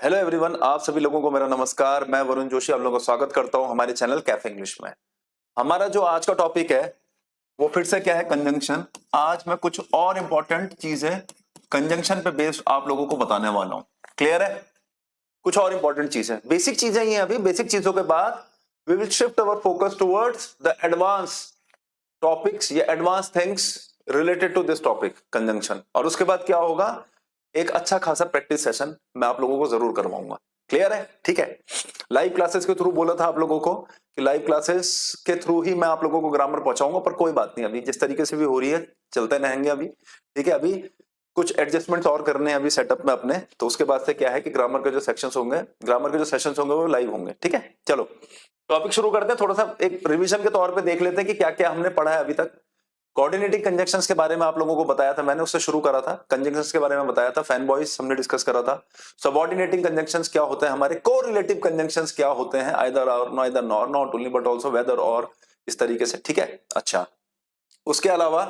Hello everyone, आप सभी लोगों को मेरा नमस्कार। मैं वरुण जोशी आप लोगों का स्वागत करता हूं हमारे चैनल कैफे इंग्लिश में। हमारा जो आज का टॉपिक है वो फिर से क्या है, कंजंक्शन। आज मैं कुछ और इंपॉर्टेंट चीजें कंजंक्शन पे बेस्ड आप लोगों को बताने वाला हूं। क्लियर है? कुछ और इंपॉर्टेंट चीजें, बेसिक चीजें ही हैं। अभी बेसिक चीजों के बाद we will shift our focus towards the advance topics या advance things related to this topic conjunction. और उसके बाद क्या होगा, एक अच्छा खासा प्रैक्टिस सेशन मैं आप लोगों को जरूर करवाऊंगा। क्लियर है? ठीक है। लाइव क्लासेस के थ्रू बोला था आप लोगों को कि लाइव क्लासेस के थ्रू ही मैं आप लोगों को ग्रामर पहुंचाऊंगा, पर कोई बात नहीं, अभी जिस तरीके से भी हो रही है चलते रहेंगे अभी। ठीक है, अभी कुछ एडजस्टमेंट्स और करने हैं अभी सेटअप में अपने, तो उसके बाद से क्या है कि ग्रामर के जो सेक्शंस होंगे, ग्रामर के जो सेशंस होंगे वो लाइव होंगे। ठीक है, चलो टॉपिक शुरू करते हैं। थोड़ा सा एक रिवीजन के तौर पे देख लेते हैं कि क्या क्या हमने पढ़ा है अभी तक। कोऑर्डिनेटिंग कंजंक्शंस के बारे में आप लोगों को बताया था मैंने, उससे शुरू करा था। कंजंक्शंस के बारे में बताया था, फैन बॉयज हमने डिस्कस करा था। सबऑर्डिनेटिंग कंजंक्शंस क्या होते हैं हमारे, कोरिलेटिव कंजंक्शंस क्या होते हैं, either or, neither nor, not only but also whether or, इस तरीके से। ठीक है, अच्छा। उसके अलावा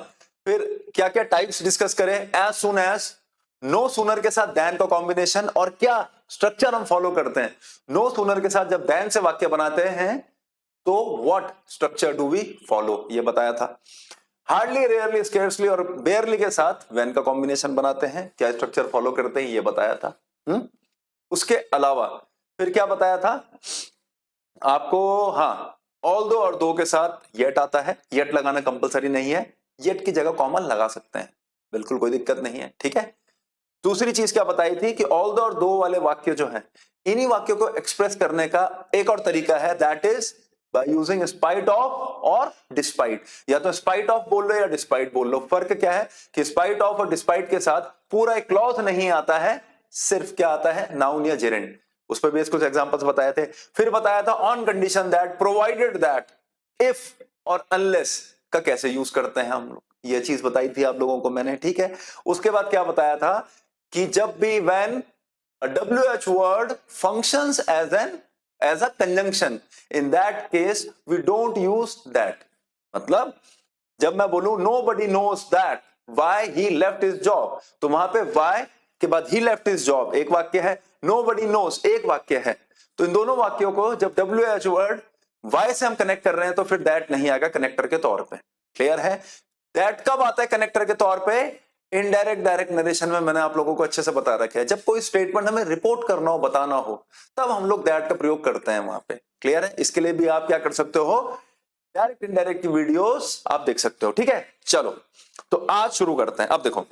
फिर क्या क्या टाइप्स डिस्कस करें, as soon as, no sooner के साथ देन का कॉम्बिनेशन, और क्या स्ट्रक्चर हम फॉलो करते हैं। नो सूनर के साथ जब देन से वाक्य बनाते हैं तो what structure do we follow, ये बताया था। हार्डली, रेयरली, स्केर्सली और बेयरली के साथ व्हेन का कॉम्बिनेशन बनाते हैं, क्या स्ट्रक्चर फॉलो करते हैं, ये बताया था। उसके अलावा फिर क्या बताया था आपको, हाँ, ऑल दो और दो के साथ येट आता है। येट लगाना कंपलसरी नहीं है, येट की जगह कॉमन लगा सकते हैं, बिल्कुल कोई दिक्कत नहीं है। ठीक है। दूसरी चीज क्या बताई थी कि ऑल दो और दो वाले वाक्य जो हैं, इन्हीं वाक्यों को एक्सप्रेस करने का एक और तरीका है, that is by using spite of और डिस्पाइट। या तो स्पाइट ऑफ बोल लो या डिस्पाइट बोल लो। फर्क क्या है कि स्पाइट ऑफ और डिस्पाइट के साथ पूरा एक क्लॉज नहीं आता है, सिर्फ क्या आता है, नाउन या जेरेंड। उस पर बेस कुछ एग्जांपल्स बताए थे। फिर बताया था on condition that, provided that, if और अनलेस का कैसे यूज करते हैं हम लोग, ये चीज बताई थी आप लोगों को मैंने। ठीक है। उसके बाद क्या बताया था कि जब भी when a WH word functions as a conjunction, in that case we don't use that। मतलब जब मैं बोलूं nobody knows that why he left his job, तो वहां पे why के बाद he left his job एक वाक्य है, nobody knows एक वाक्य है। तो इन दोनों वाक्यों को जब WH वर्ड why से हम कनेक्ट कर रहे हैं तो फिर that नहीं आएगा कनेक्टर के तौर पे। क्लियर है? दैट कब आता है कनेक्टर के तौर पे? इनडायरेक्ट, डायरेक्ट नरेशन में मैंने आप लोगों को अच्छे से बता रखा है। जब कोई स्टेटमेंट हमें रिपोर्ट करना हो, बताना हो, तब हम लोग दैट का प्रयोग करते हैं वहां पे। क्लियर है? इसके लिए भी आप क्या कर सकते हो, डायरेक्ट इनडायरेक्ट की वीडियोस आप देख सकते हो। ठीक है, चलो तो आज शुरू करते हैं। अब देखो,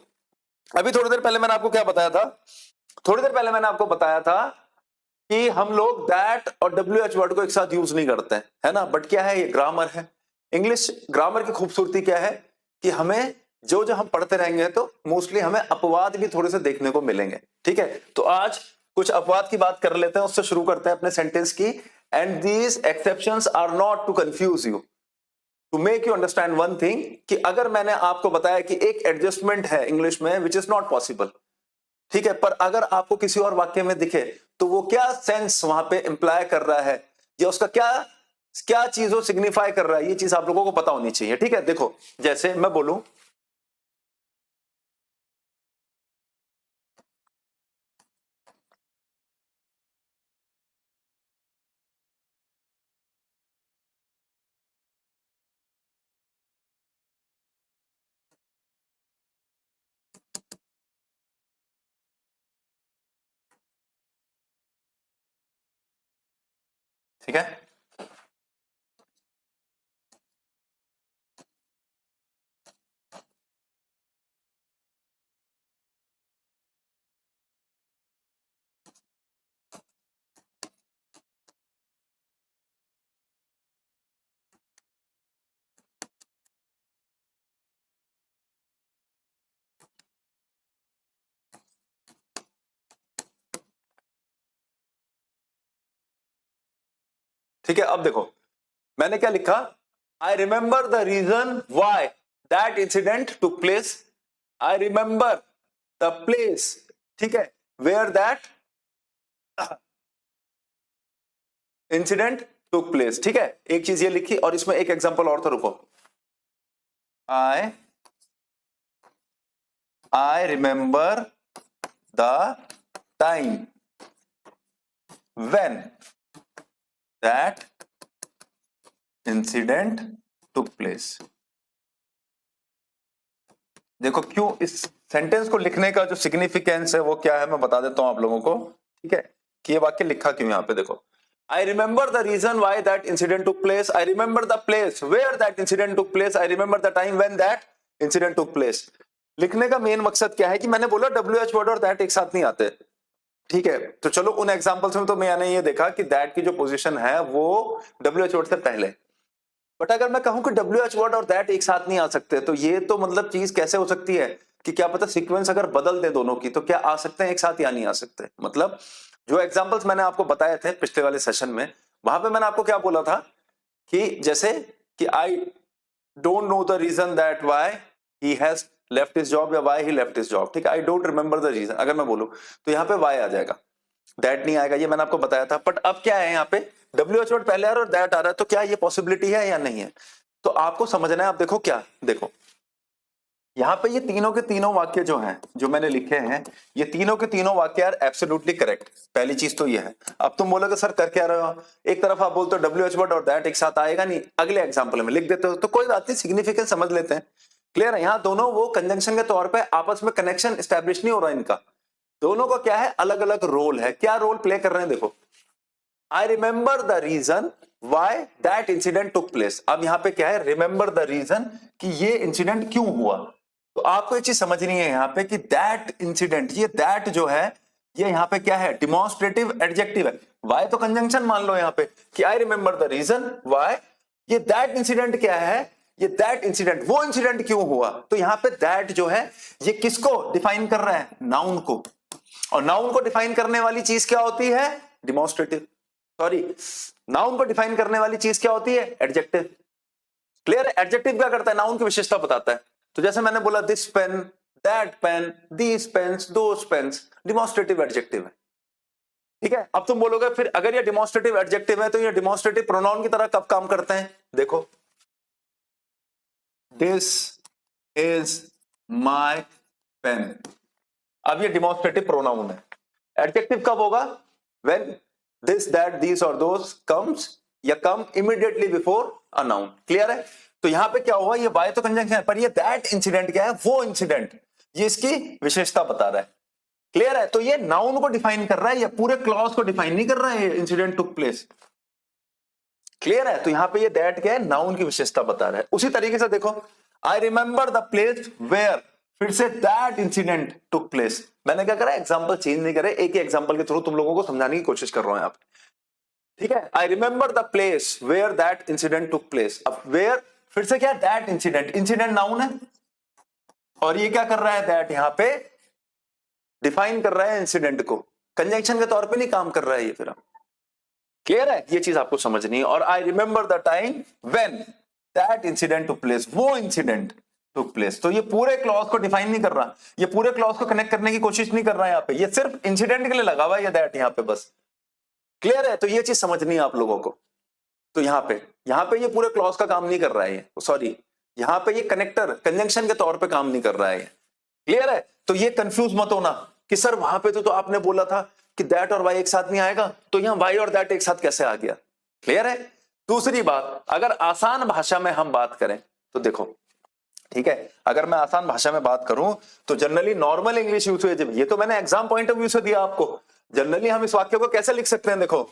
अभी थोड़ी देर पहले मैंने आपको क्या बताया था, थोड़ी देर पहले मैंने आपको बताया था कि हम लोग दैट और WH वर्ड को एक साथ यूज नहीं करते हैं, है ना। बट क्या है, ये ग्रामर है। इंग्लिश ग्रामर की खूबसूरती क्या है कि हमें जो जो हम पढ़ते रहेंगे तो मोस्टली हमें अपवाद भी थोड़े से देखने को मिलेंगे। ठीक है, तो आज कुछ अपवाद की बात कर लेते हैं, उससे शुरू करते हैं अपने सेंटेंस की। And these exceptions are not to confuse you, to make you understand one thing, कि अगर मैंने आपको बताया कि एक एडजस्टमेंट है इंग्लिश में विच इज नॉट पॉसिबल, ठीक है, पर अगर आपको किसी और वाक्य में दिखे तो वो क्या सेंस वहां पे इंप्लाई कर रहा है या उसका क्या क्या चीज वो सिग्निफाई कर रहा है, ये चीज आप लोगों को पता होनी चाहिए। ठीक है, देखो जैसे मैं बोलूं ठीक है, ठीक है। अब देखो मैंने क्या लिखा, I remember the reason why that incident took place, I remember the place, ठीक है, where that incident took place. ठीक है, एक चीज ये लिखी और इसमें एक एग्जांपल और था, रुको। I I remember the time when that incident took place. देखो क्यों इस सेंटेंस को लिखने का जो सिग्निफिकेंस है वो क्या है मैं बता देता हूं आप लोगों को, ठीक है, कि ये वाक्य लिखा क्यों यहां पे। देखो, I remember the reason why that incident took place. I remember the place where that incident took place. I remember the time when that incident took place. लिखने का मेन मकसद क्या है कि मैंने बोला WH वर्ड और दैट एक साथ नहीं आते, ठीक है, तो चलो उन एग्जांपल्स में तो मैंने ये देखा कि दैट की जो पोजीशन है वो WH वर्ड से पहले, बट अगर मैं कहूं कि WH वर्ड और दैट एक साथ नहीं आ सकते तो ये तो मतलब चीज कैसे हो सकती है कि क्या पता सीक्वेंस अगर बदल दे दोनों की तो क्या आ सकते हैं एक साथ या नहीं आ सकते। मतलब जो एग्जांपल्स मैंने आपको बताए थे पिछले वाले सेशन में, वहां पे मैंने आपको क्या बोला था कि जैसे कि I don't know the reason that why he has left his job या why he left his job, ठीक है, I don't remember the reason अगर मैं बोलूं तो यहाँ पे व्हाई आ जाएगा, दैट नहीं आएगा, ये मैंने आपको बताया था। बट अब क्या है यहाँ पे WH वर्ड पहले आ रहा है और दैट आ रहा है, तो क्या ये पॉसिबिलिटी है या नहीं है, तो आपको समझना है। आप देखो क्या, देखो यहाँ पे ये तीनों के तीनों वाक्य जो हैं जो मैंने लिखे हैं ये तीनों के तीनों वाक्य आर एब्सोल्युटली करेक्ट, पहली चीज तो ये है। अब तुम बोलोगे सर कर क्या रहे हो, एक तरफ आप बोलते हो WH वर्ड और दैट एक साथ आएगा नहीं, अगले एग्जांपल में लिख देते हो, तो कोई बात नहीं, सिग्निफिकेंस समझ लेते हैं, क्लियर है। यहाँ दोनों वो कंजंक्शन के तौर पर आपस में कनेक्शन स्टैब्लिश नहीं हो रहा इनका, दोनों का क्या है अलग अलग रोल है, क्या रोल प्ले कर रहे हैं देखो। I remember the reason why that incident took place, अब यहां पे क्या है रिमेंबर द रीजन कि ये इंसिडेंट क्यों हुआ, तो आपको एक चीज समझनी है यहां पे कि दैट इंसिडेंट, ये दैट जो है ये यहां पे क्या है डिमॉन्स्ट्रेटिव एडजेक्टिव है, वाई तो कंजंक्शन मान लो यहां पे कि I remember the reason why, ये दैट इंसिडेंट क्या है, ये दैट इंसिडेंट वो इंसिडेंट क्यों हुआ, तो यहां पे दैट जो है ये किसको डिफाइन कर रहा है, नाउन को, और नाउन को डिफाइन करने वाली चीज क्या होती है डिमॉन्स्ट्रेटिव, सॉरी नाउन को डिफाइन करने वाली चीज क्या होती है एडजेक्टिव, क्लियर है। एडजेक्टिव क्या करता है नाउन की विशेषता बताता है, तो जैसे मैंने बोला this pen, that pen, these pens, those pens, demonstrative adjective है, ठीक है। अब तुम बोलोगे फिर अगर ये डिमॉन्स्ट्रेटिव एडजेक्टिव है तो ये डिमॉन्स्ट्रेटिव प्रोनाउन की तरह कब काम करते हैं, देखो दिस इज माय पेन, अब ये डिमॉन्स्ट्रेटिव प्रोनाउन है, एडजेक्टिव कब होगा व्हेन दिस दैट दीस और दोस कम्स या come immediately before a noun, clear है। तो यहां पे क्या हुआ ये बाय तो कंजंक्शन है पर ये दैट इंसिडेंट क्या है वो इंसिडेंट, ये इसकी विशेषता बता रहा है, क्लियर है। तो ये नाउन को डिफाइन कर रहा है, ये पूरे क्लॉज को डिफाइन नहीं कर रहा है, इंसिडेंट टुक प्लेस, क्लियर है। तो यहां पे ये दैट क्या है नाउन की विशेषता बता रहा है। उसी तरीके से देखो I remember the place where, फिर से दैट इंसिडेंट टुक प्लेस, मैंने क्या करा एग्जांपल चेंज नहीं करे, एक ही एग्जांपल के थ्रू तुम लोगों को समझाने की कोशिश कर रहा हूं यहां पे, ठीक है। I remember the place where that incident took place, अब वेयर फिर से क्या दैट इंसिडेंट, इंसिडेंट नाउन है और ये क्या कर रहा है दैट यहां पे डिफाइन कर रहा है इंसिडेंट को, कंजंक्शन के तौर पे नहीं काम कर रहा है ये, फिर क्लियर है, ये चीज आपको समझनी है। और आई remember the time when that incident took place, वो इंसिडेंट टुक प्लेस, तो ये पूरे क्लॉज को डिफाइन नहीं कर रहा, ये पूरे क्लॉज को कनेक्ट करने की कोशिश नहीं कर रहा है यहाँ पे, ये सिर्फ इंसिडेंट के लिए लगा हुआ है ये दैट यहाँ पे बस, क्लियर है। तो ये चीज समझनी है आप लोगों को। तो यहाँ पे ये पूरे क्लॉज का काम नहीं कर रहा है, सॉरी यहाँ पे ये कनेक्टर कंजंक्शन के तौर पे काम नहीं कर रहा है, क्लियर है। तो ये कंफ्यूज मत होना कि सर वहां पे तो आपने बोला था कि दैट और वाई एक साथ नहीं आएगा, तो यहाँ वाई और दैट एक साथ कैसे आ गया, क्लियर है। दूसरी बात अगर आसान भाषा में हम बात करें तो देखो, ठीक है, अगर मैं आसान भाषा में बात करूं तो जनरली नॉर्मल इंग्लिश यूसेज, ये तो मैंने एग्जाम पॉइंट ऑफ व्यू से दिया आपको, जनरली हम इस वाक्य को कैसे लिख सकते हैं देखो,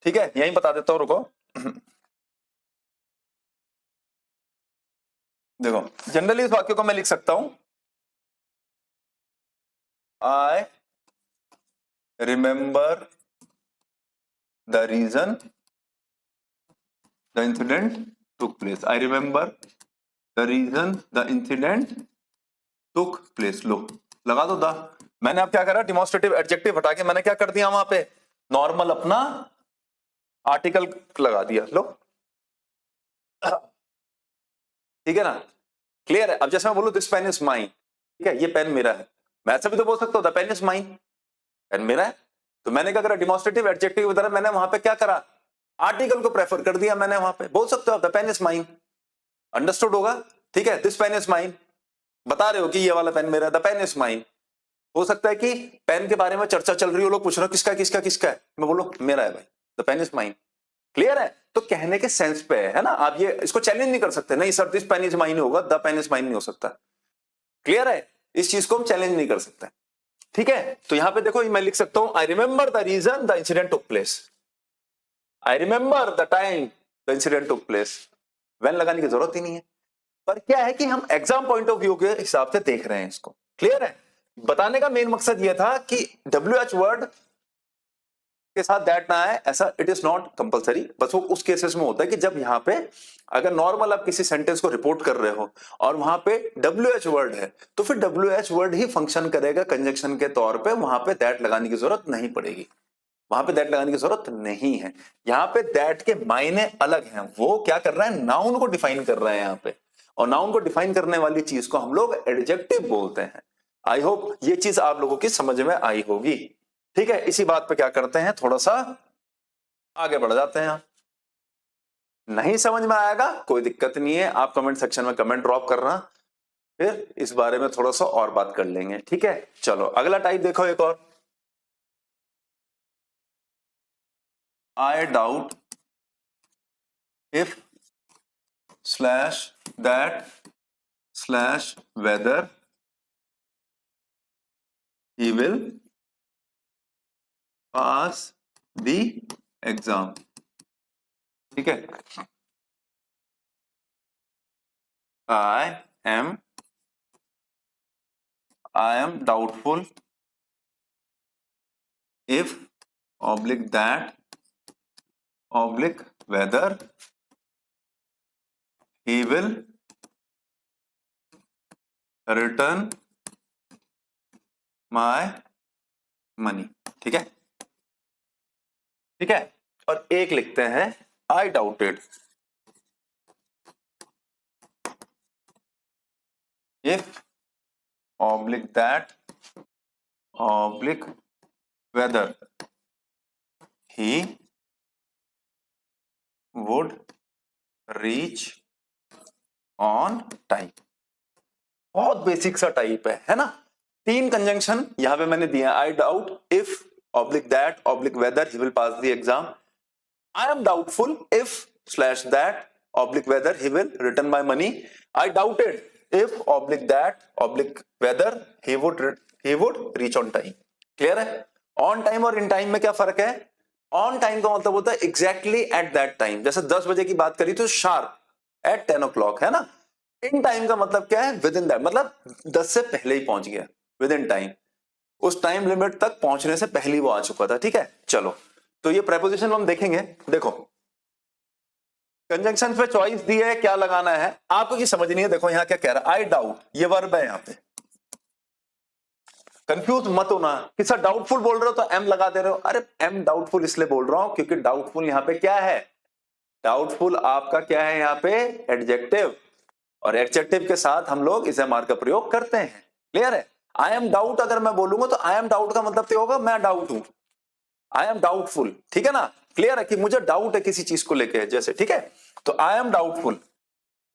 ठीक है, यही बता देता हूं, रुको देखो जनरली इस वाक्य को मैं लिख सकता हूं I remember the reason the incident took place, I remember the reason the incident took place, लो लगा दो द, मैंने अब क्या करा डिमॉन्स्ट्रेटिव एडजेक्टिव हटा के मैंने क्या कर दिया वहां पे नॉर्मल अपना आर्टिकल लगा दिया, लो ठीक है ना, क्लियर है। अब जैसे मैं बोलूं दिस पेन इज माइन, ठीक है, ये पेन मेरा है, मैं ऐसा भी तो बोल सकता हूं the pen is mine, pen मेरा है, तो मैंने क्या करा डिमॉन्स्ट्रेटिव एडजेक्टिव की तरह मैंने वहां पे क्या करा आर्टिकल को प्रेफर कर दिया, मैंने वहां पे बोल सकते हो the pen is mine, understood होगा, ठीक है, दिस पेन इज माइन, बता रहे हो कि ये वाला पेन मेरा, द पेन इज माइन, हो सकता है कि पेन के बारे में चर्चा चल रही हो, लोग पूछ रहे हो किसका किसका किसका है, मैं बोलो मेरा है भाई, the pen is mine. Clear है? तो कहने के सेंस पे है ना, आप ये इसको चैलेंज नहीं कर सकते, नहीं sir this pen is mine होगा, द पेन इज माइन नहीं हो सकता। क्लियर है? इस चीज को हम चैलेंज नहीं कर सकते। ठीक है, तो यहां पे देखो मैं लिख सकता हूं I remember the reason the incident took place, I remember the time the incident took place. When लगाने की जरूरत ही नहीं है, पर क्या है कि हम एग्जाम पॉइंट ऑफ व्यू के हिसाब से देख रहे हैं इसको। क्लियर है? बताने का मेन मकसद यह था कि WH वर्ड के साथ दैट ना आए, ऐसा इट इज नॉट कंपलसरी, बस वो उस केसेस में होता है कि जब यहां पे अगर नॉर्मल आप किसी सेंटेंस को रिपोर्ट कर रहे हो और वहां पे WH वर्ड है, तो फिर WH वर्ड ही फंक्शन करेगा कंजंक्शन के तौर पे, वहां पे दैट लगाने की जरूरत नहीं पड़ेगी, वहां पे दैट लगाने की जरूरत नहीं है। यहां पे दैट के मायने अलग हैं, वो क्या कर रहा है, नाउन को डिफाइन कर रहा है यहां पे, और नाउन को डिफाइन करने वाली चीज को हम लोग एडजेक्टिव बोलते हैं। आई होप ये चीज आप लोगों की समझ में आई होगी। ठीक है, इसी बात पे क्या करते हैं, थोड़ा सा आगे बढ़ जाते हैं। नहीं समझ में आएगा कोई दिक्कत नहीं है, आप कमेंट सेक्शन में कमेंट ड्रॉप करना, फिर इस बारे में थोड़ा सा और बात कर लेंगे। ठीक है, चलो अगला टाइप देखो, एक और, I doubt if slash that slash whether he will pass the exam। ठीक है, I am doubtful if oblique that oblique whether he will return my money। ठीक है, ठीक है, और एक लिखते हैं आई doubted if oblique that oblique whether he would reach on time। बहुत बेसिक सा टाइप है ना। 3 कंजंक्शन यहां पे मैंने दिया, आई doubt if oblique that oblique weather he will pass the exam, I am doubtful if slash that oblique weather he will return my money, I doubted if oblique that oblique weather he would reach on time. Clear है? On time और in time में क्या फर्क है? On time का मतलब होता है एग्जैक्टली एट दैट टाइम, जैसे 10 बजे की बात करी तो शार्प एट 10 o'clock है ना। इन टाइम का मतलब क्या है? विद इन दैट, मतलब 10 से पहले ही पहुंच गया, विद इन टाइम, उस टाइम लिमिट तक पहुंचने से पहले वो आ चुका था। ठीक है, चलो तो ये प्रेपोजिशन हम देखेंगे। देखो कंजंक्शन पे चॉइस दी है, क्या लगाना है आपको की समझ नहीं है। देखो यहां क्या कह रहा है, आई डाउट, ये वर्ब है यहां पे, कंफ्यूज मत होना कि सर डाउटफुल बोल रहे हो तो एम लगा दे रहे हो। अरे एम डाउटफुल इसलिए बोल रहा हूं क्योंकि डाउटफुल यहां पे क्या है, डाउटफुल आपका क्या है यहां पे, एडजेक्टिव, और एडजेक्टिव के साथ हम लोग इस एमआर का प्रयोग करते हैं। क्लियर है? आई एम डाउट अगर मैं बोलूंगा तो आई एम डाउट का मतलब तो होगा मैं डाउट हूं, आई एम डाउटफुल। ठीक है ना? क्लियर है कि मुझे डाउट है किसी चीज को लेके, जैसे ठीक है, तो आई एम डाउटफुल।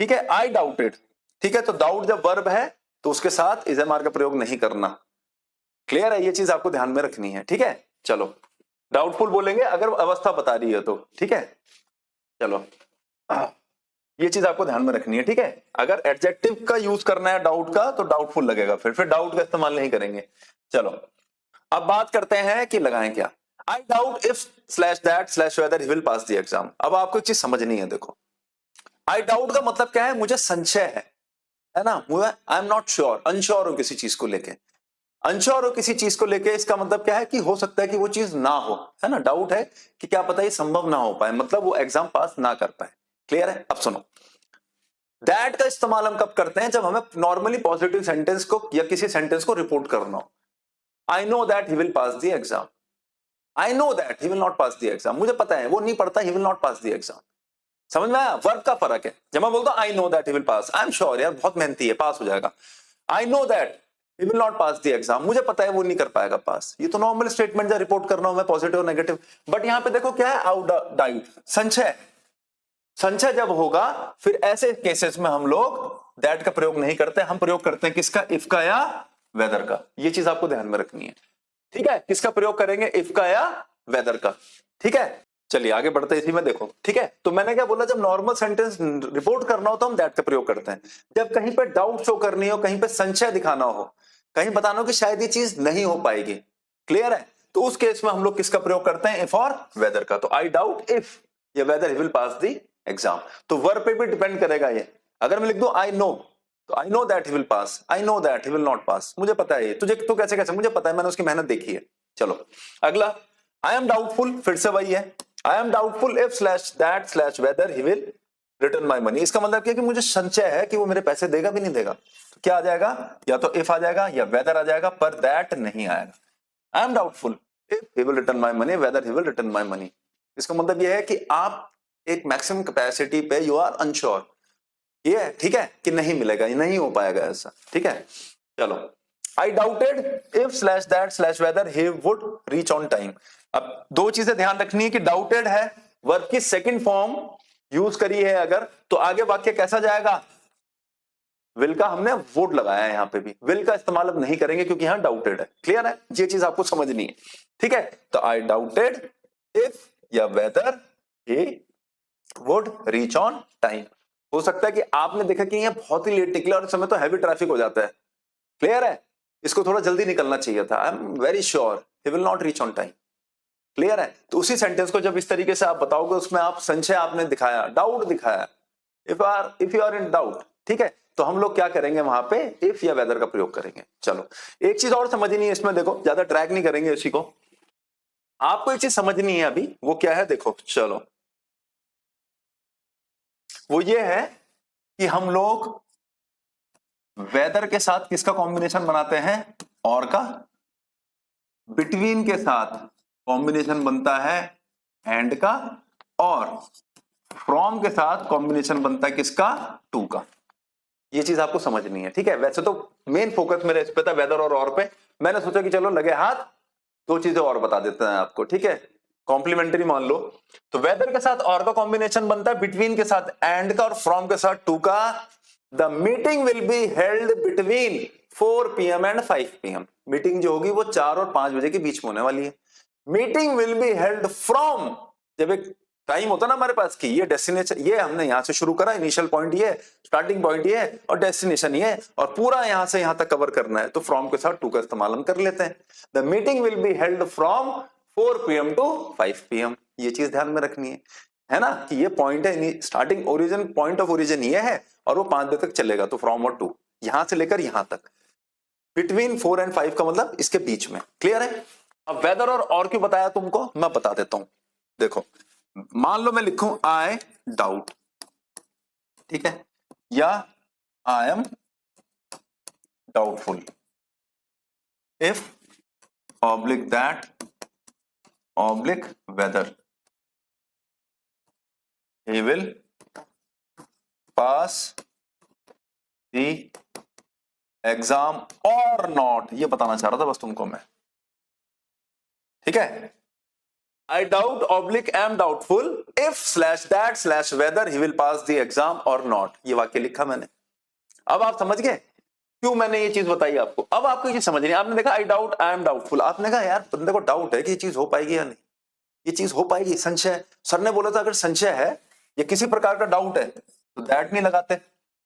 ठीक है, आई डाउटेड। ठीक है, तो डाउट जब वर्ब है तो उसके साथ इज एमआर का प्रयोग नहीं करना। क्लियर है? ये चीज आपको ध्यान में रखनी है। ठीक है, चलो डाउटफुल बोलेंगे अगर अवस्था बता रही है तो। ठीक है, चलो ये चीज आपको ध्यान में रखनी है। ठीक है, अगर एडजेक्टिव का यूज करना है डाउट का तो डाउटफुल लगेगा, फिर डाउट का इस्तेमाल नहीं करेंगे। चलो अब बात करते हैं कि लगाएं क्या। आई doubt if slash that slash weather he will pass the exam. अब आपको एक चीज समझनी है, देखो आई डाउट का मतलब क्या है, मुझे संशय है ना, I am not sure, unsure हो किसी चीज को लेके, अनश्योर हो किसी चीज को लेके, इसका मतलब क्या है कि हो सकता है कि वो चीज ना हो, है ना, डाउट है कि क्या पता ये संभव ना हो पाए, मतलब वो एग्जाम पास ना कर पाए। क्लियर है? अब सुनो, दैट का इस्तेमाल हम कब करते हैं, जब हमें नॉर्मली पॉजिटिव सेंटेंस को या किसी सेंटेंस को रिपोर्ट करना हो। I know that he will pass the exam, I know that he will not pass the exam, मुझे पता है वो नहीं पढ़ता, he will not pass the exam. समझ में आया? वर्ब का फर्क है। जब मैं बोलता हूं I know that he will pass, I am sure यार बहुत मेहनती है, पास हो जाएगा। I know that he will not pass the exam, मुझे पता है वो नहीं कर पाएगा पास। ये तो नॉर्मल स्टेटमेंट जब रिपोर्ट करना हो मैं पॉजिटिव नेगेटिव, बट यहां पे देखो क्या है, आउट डाउट, संशय। संशय जब होगा फिर ऐसे केसेस में हम लोग दैट का प्रयोग नहीं करते, हम प्रयोग करते हैं किसका, इफ का या वेदर का। ये चीज आपको ध्यान में रखनी है, ठीक है। किसका प्रयोग करेंगे, इफ का या वेदर का, ठीक है। चलिए आगे बढ़ते हैं इसी में, देखो ठीक है। तो मैंने क्या बोला, जब नॉर्मल सेंटेंस रिपोर्ट करना हो तो हम दैट का प्रयोग करते हैं। जब कहीं पे डाउट शो करनी हो, कहीं पे संशय दिखाना हो, कहीं बताना हो कि शायद ये चीज नहीं हो पाएगी, क्लियर है, तो उस केस में हम लोग किसका प्रयोग करते हैं, इफ और वेदर का। तो आई डाउट इफ या whether he will pass the exam, तो वर्ब पे भी डिपेंड करेगा ये। अगर मैं लिख दूं आई नो, तो I know that he will pass, I know that he will not pass, मुझे पता है। तुझे तो कैसे कैसे मुझे पता है, मैंने उसकी मेहनत देखी है। चलो अगला, आई एम डाउटफुल, फिर से वही है, आई am doubtful if slash that slash weather he will return my money. इसका मतलब क्या कि मुझे संशय है कि वो मेरे पैसे देगा भी नहीं देगा। तो क्या आ जाएगा, या तो इफ आ जाएगा या वेदर आ जाएगा, पर दैट नहीं आएगा। आई am doubtful if he will return my money, weather he will return my money. इसका मतलब यह है कि आप एक मैक्सिमम कैपेसिटी पे यू आर अनश्योर, ये है ठीक है, कि नहीं मिलेगा, ये नहीं हो पाएगा ऐसा, ठीक है। चलो, आई doubted if slash that slash weather he would reach on time. अब दो चीजें ध्यान रखनी है कि डाउटेड है, वर्ब की सेकंड फॉर्म यूज करी है अगर, तो आगे वाक्य कैसा जाएगा, विल का हमने वुड लगाया है, यहां पे भी विल का इस्तेमाल अब नहीं करेंगे क्योंकि यहां डाउटेड है, क्लियर है, ये चीज आपको समझनी है, ठीक है। तो आई डाउटेड इफ या whether he would reach on time. हो सकता है कि आपने देखा कि ये बहुत ही लेट निकला और इस समय तो हैवी ट्रैफिक हो जाता है, क्लियर है, इसको थोड़ा जल्दी निकलना चाहिए था। I am very sure he will not reach on time, clear है। तो उसी सेंटेंस को जब इस तरीके से आप बताओगे, उसमें आप संशय आपने दिखाया, डाउट दिखाया, if you are in doubt, ठीक है, तो हम लोग क्या करेंगे वहां पे, इफ या वेदर का प्रयोग करेंगे। चलो एक चीज और समझनी है इसमें, देखो ज्यादा ट्रैक नहीं करेंगे इसी को, आपको एक चीज समझनी है अभी, वो क्या है देखो, चलो वो ये है कि हम लोग वेदर के साथ किसका कॉम्बिनेशन बनाते हैं, और का, बिटवीन के साथ कॉम्बिनेशन बनता है एंड का, और फ्रॉम के साथ कॉम्बिनेशन बनता है किसका, टू का। ये चीज आपको समझनी है, ठीक है। वैसे तो मेन फोकस मेरा इस पे था, वेदर और पे, मैंने सोचा कि चलो लगे हाथ दो चीजें और बता देते हैं आपको, ठीक है, कॉम्प्लीमेंट्री मान लो। तो वेदर के साथ और का कॉम्बिनेशन बनता है बिटवीन के साथ एंड का, और फ्रॉम के साथ टू का। The meeting will be held between 4 PM and 5 PM। Meeting जो होगी वो 4 और 5 बजे के बीच में होने वाली है। Meeting will be held from, जब एक टाइम होता ना हमारे पास कि ये डेस्टिनेशन, ये हमने यहां से शुरू करा, इनिशियल पॉइंट ये, स्टार्टिंग पॉइंट ये, और डेस्टिनेशन ये, और पूरा यहां से यहां तक कवर करना है, तो फ्रॉम के साथ टू का इस्तेमाल हम कर लेते हैं। The meeting will be held from 4 PM to 5 PM। ये चीज ध्यान में रखनी है ना, कि ये पॉइंट है, starting origin, point of origin ये है, और वो 5 बजे तक चलेगा, तो फ्रॉम और टू, यहां से लेकर यहां तक, बिटवीन 4 एंड 5 का मतलब इसके बीच में, क्लियर है। अब वेदर और क्यों बताया तुमको, मैं बता देता हूं। देखो मान लो मैं लिखूं आई डाउट, ठीक है, या I am doubtful if oblique that oblique whether he will pass the exam or not, ये बताना चाह रहा था बस तुमको मैं, ठीक है। I doubt oblique am doubtful if slash that slash whether he will pass the exam or not, ये वाक्य लिखा मैंने। अब आप समझ गए क्यों मैंने ये चीज बताई आपको। अब आपको ये चीज समझ नहीं, आपने देखा आई डाउट आई एम डाउटफुल, आपने कहा यार बंदे को डाउट है कि ये चीज हो पाएगी या नहीं, ये चीज हो पाएगी, संशय। सर ने बोला था अगर संशय है या किसी प्रकार का डाउट है तो दैट नहीं लगाते,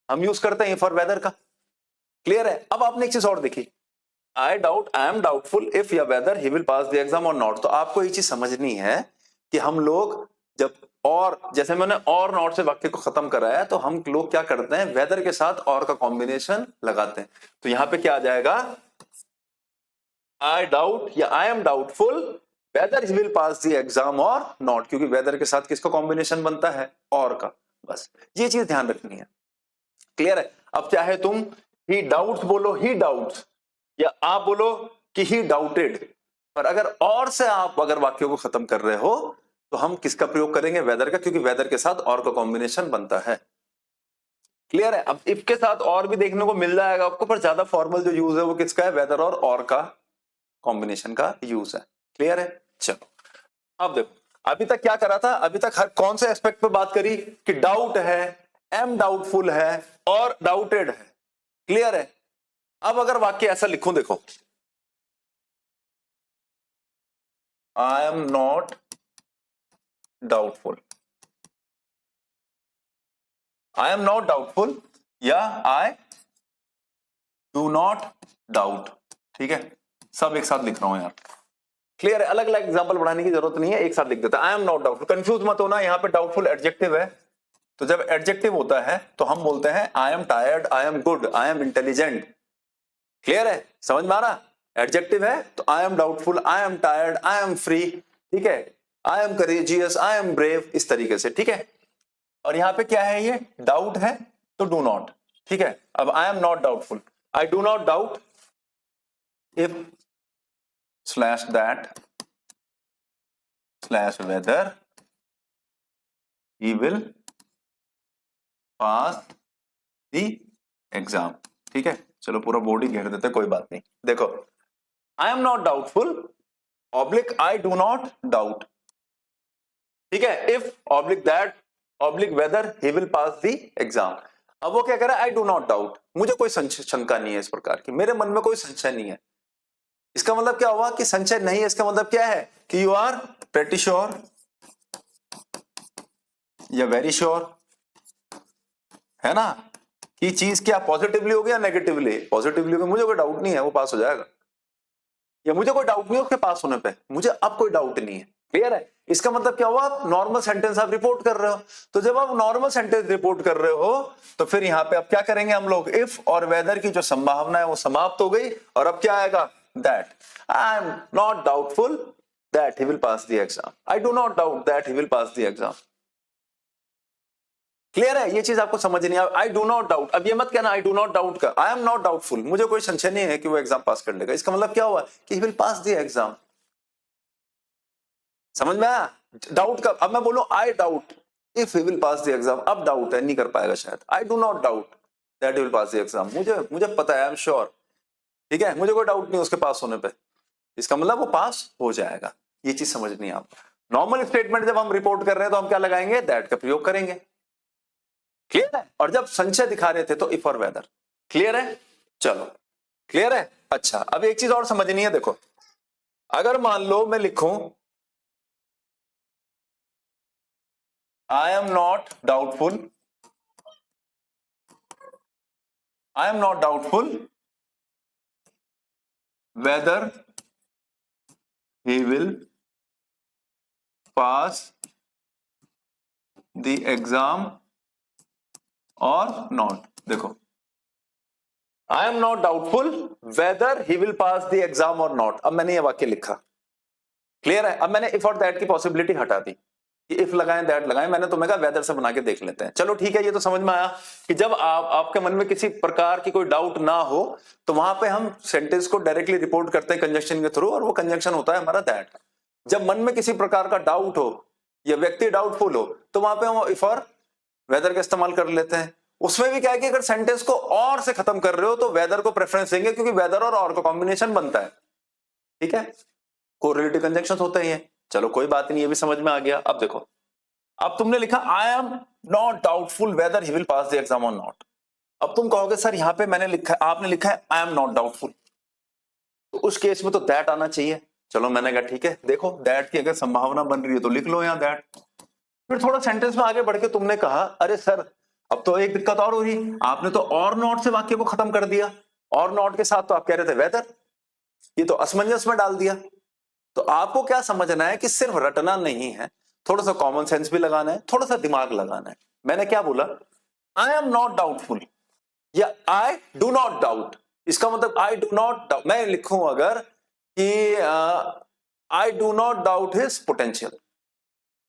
हम यूज करते हैं फॉर वेदर का, क्लियर है। अब आपने एक चीज और देखी, I doubt I am doubtful if या whether he will pass the exam और नॉट। तो आपको ये चीज समझनी है कि हम लोग जब, और जैसे मैंने और नॉट से वाक्य को खत्म कराया, तो हम लोग क्या करते हैं, वेदर के साथ और का कॉम्बिनेशन लगाते हैं। तो यहां पे क्या आ जाएगा, आई डाउट या I am doubtful whether he will pass the exam और नॉट, क्योंकि वेदर के साथ किसका कॉम्बिनेशन बनता है, और का। बस ये चीज ध्यान रखनी है, क्लियर है। अब चाहे तुम ही डाउट्स बोलो, ही डाउट्स, या आप बोलो कि ही डाउटेड, पर अगर और से आप अगर वाक्यों को खत्म कर रहे हो तो हम किसका प्रयोग करेंगे, वेदर का, क्योंकि वेदर के साथ और का कॉम्बिनेशन बनता है, क्लियर है। अब इफ के साथ और भी देखने को मिल जाएगा आपको, पर ज्यादा फॉर्मल जो यूज है वो किसका है, वेदर और का कॉम्बिनेशन का यूज है, क्लियर है। चलो अब देखो, अभी तक क्या करा था, अभी तक हर कौन से एस्पेक्ट पे बात करी कि डाउट है, एम डाउटफुल है और डाउटेड है, क्लियर है। अब अगर वाक्य ऐसा लिखूं, देखो, I am not doubtful, I am not doubtful या आई डू नॉट डाउट, ठीक है, सब एक साथ लिख रहा हूं यार, क्लियर है? अलग अलग एग्जांपल बढ़ाने की जरूरत नहीं है, एक साथ लिख देता है। I am not doubtful, confuse मत होना, यहाँ पे डाउटफुल एडजेक्टिव है, तो जब एडजेक्टिव होता है तो हम बोलते हैं I am tired, I am good, I am intelligent, clear है? समझ में आ रहा? एडजेक्टिव है तो आई am doubtful, I am tired, I am free, ठीक है, I am courageous, I am brave, इस तरीके से, ठीक है। और यहाँ पे क्या है, ये डाउट है तो डू नॉट, ठीक है। अब I am not doubtful, I do not doubt if slash that slash weather he will pass the exam, ठीक है। चलो पूरा बोर्ड ही घेर देते, कोई बात नहीं। देखो, I am not doubtful oblique I do not doubt, ठीक है, if oblique that oblique weather he will pass the exam. अब वो क्या कह रहा है, आई डू नॉट डाउट, मुझे कोई शंका नहीं है इस प्रकार की, मेरे मन में कोई संशय नहीं है। इसका मतलब क्या हुआ कि संशय नहीं है, इसका मतलब क्या है कि यू आर प्रेटी श्योर या वेरी श्योर, है ना, कि चीज क्या पॉजिटिवली होगी या नेगेटिवली? पॉजिटिवली होगी, मुझे कोई डाउट नहीं है वो पास हो जाएगा, या मुझे कोई डाउट नहीं है उसके पास होने पे, मुझे अब कोई डाउट नहीं है, क्लियर है? इसका मतलब क्या हुआ, आप नॉर्मल सेंटेंस आप रिपोर्ट कर रहे हो, तो जब आप नॉर्मल सेंटेंस रिपोर्ट कर रहे हो तो फिर यहाँ पे अब क्या करेंगे हम लोग, इफ और वेदर की जो संभावना है वो समाप्त हो गई, और अब क्या आएगा, that I am not doubtful that he will pass the exam, I do not doubt that he will pass the exam, clear है? ये चीज आपको समझ नहीं आ, आई डू नॉट डाउट, अब ये मत कहना आई डू नॉट डाउट का, आई एम नॉट डाउटफुल, मुझे कोई संशय नहीं है कि वो एग्जाम पास कर लेगा। इसका मतलब क्या हुआ कि ही विल पास द एग्जाम, समझ में आया? डाउट का, अब मैं बोलूं आई doubt if he will pass the exam, अब डाउट है, नहीं कर पाएगा शायद, I do not doubt that he will pass the exam, मुझे पता है, आई एम श्योर, ठीक है, मुझे कोई डाउट नहीं उसके पास होने पे, इसका मतलब वो पास हो जाएगा। ये चीज समझनी है आपको। नॉर्मल स्टेटमेंट जब हम रिपोर्ट कर रहे हैं तो हम क्या लगाएंगे, दैट का प्रयोग करेंगे, क्लियर है? और जब संशय दिखा रहे थे तो इफ और वेदर, क्लियर है? चलो क्लियर है? अच्छा, अब एक चीज और समझनी है, देखो, अगर मान लो मैं लिखूं I am not doubtful, I am not doubtful whether he will pass the exam और नॉट, देखो, I am not doubtful whether he will pass the exam और नॉट, अब मैंने ये वाक्य लिखा, क्लियर है? अब मैंने इफ और दैट की पॉसिबिलिटी हटा दी कि इफ लगाएं दैट लगाएं, मैंने तुम्हें कहा वेदर से बना के देख लेते हैं। चलो ठीक है, ये तो समझ में आया कि जब आपके मन में किसी प्रकार की कोई डाउट ना हो तो वहां पे हम सेंटेंस को डायरेक्टली रिपोर्ट करते हैं कंजंक्शन के थ्रू, और वो कंजंक्शन होता है हमारा दैट। जब मन में किसी प्रकार का डाउट हो या व्यक्ति डाउटफुल हो तो वहां पे हम इफ और वेदर का इस्तेमाल कर लेते हैं। उसमें भी क्या है कि अगर सेंटेंस को और से खत्म कर रहे हो तो वेदर को प्रेफरेंस देंगे, क्योंकि वेदर और का कॉम्बिनेशन बनता है, ठीक है, कोरिलेटिव कंजंक्शंस होते हैं ये। चलो कोई बात नहीं, ये भी समझ में आ गया। अब देखो, अब तुमने लिखा I am not doubtful whether he will pass the exam और नॉट। अब तुम कहोगे सर यहाँ पे मैंने लिखा, आपने लिखा है आई एम नॉट डाउटफुल, तो उस केस में तो दैट आना चाहिए। चलो मैंने कहा ठीक है, देखो दैट की अगर संभावना बन रही है तो लिख लो यहाँ दैट। फिर थोड़ा सेंटेंस में आगे बढ़ के तुमने कहा अरे सर अब तो एक दिक्कत और हो रही, आपने तो और नॉट से वाक्य को खत्म कर दिया, और नॉट के साथ तो आप कह रहे थे वेदर, ये तो असमंजस में डाल दिया। तो आपको क्या समझना है कि सिर्फ रटना नहीं है, थोड़ा सा कॉमन सेंस भी लगाना है, थोड़ा सा दिमाग लगाना है। मैंने क्या बोला, आई एम नॉट डाउटफुल या आई डू नॉट डाउट, इसका मतलब आई डू नॉट डाउट, मैं लिखूं अगर कि I do not doubt his potential,